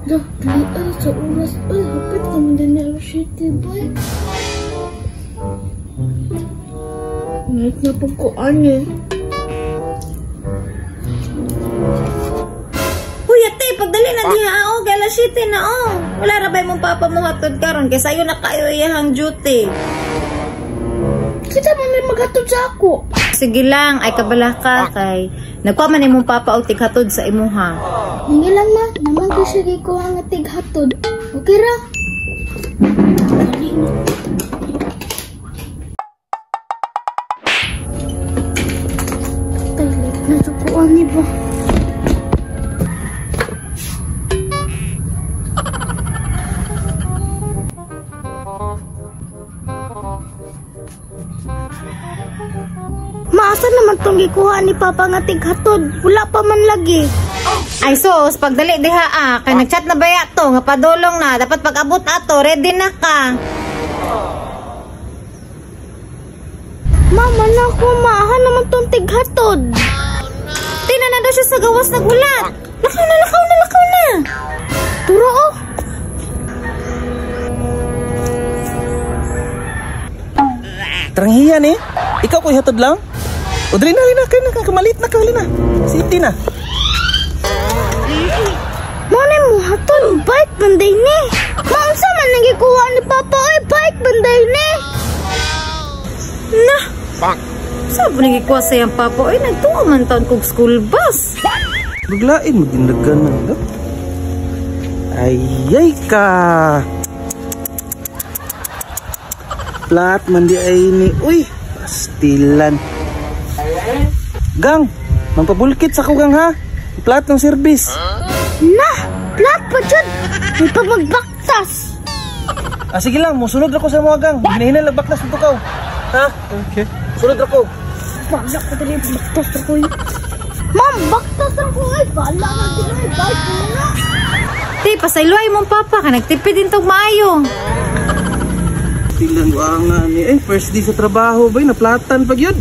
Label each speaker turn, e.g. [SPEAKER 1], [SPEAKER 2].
[SPEAKER 1] Dah, dali sa oras. Ay, hapit kami din ni City, boy. Ngayon na pagkuan eh.
[SPEAKER 2] Uy, ate, pagdali na diha, oh. Kaya alas 7 na, oh. Wala ra ba mong papa mo hatod karon kay sayo na kayo iyahang duty.
[SPEAKER 1] Kita man rin maghatod sa ako.
[SPEAKER 2] Sige lang, ay kabala ka kay nagkuha man imong papa og tighatod sa imuha.
[SPEAKER 1] Hindi lang ma, naman ko siya ko ang tighatod. Okay ra? Talit na sa kuwan ni ba? Maasan naman itong gikuha ni Papa nga tighatod? Wala pa man lagi.
[SPEAKER 2] Ay sos, pagdali diha kay nagchat na baya to nga padulong na, dapat pag-abot ato, ready na ka.
[SPEAKER 1] Mama na ako, maahan naman itong tighatod.
[SPEAKER 2] Tina na daw siya sa gawas nagulat. Lakaw na.
[SPEAKER 1] Turo oh.
[SPEAKER 3] Teranghiyan eh. Ikaw ko ihatod lang? O dali na, kamalit na, Safety na.
[SPEAKER 1] Muna mo hatod, bike banday ni. Maunsa man nagikuha ni Papa, ay bike banday ni.
[SPEAKER 2] Nah, saan po nagikuha sa iyang papa? Ay, nagtuwa man taon kong school bus.
[SPEAKER 3] Buglain mo din nagganan, no? Ayay ka. Plat man di ay ni. Uy, pastilan. Gang, mampabulkit sa kugang ha. Plat ng service.
[SPEAKER 1] Nah, plat pa dyan. May pa magbaktas.
[SPEAKER 3] Sige lang, musunod ako sa mga gang. Hinahinal nagbaktas ito ka. Ha? Okay. Sunod ako.
[SPEAKER 1] Bala ko dali, baktas ako yun. Ma'am, baktas ako ay. Bala ka dali, bike mo na.
[SPEAKER 2] Di, pasayloy mong papa ka. Nagtipid din tong maayo.
[SPEAKER 3] Tilan nga ni. First day sa trabaho ba? Naplatan pag yun.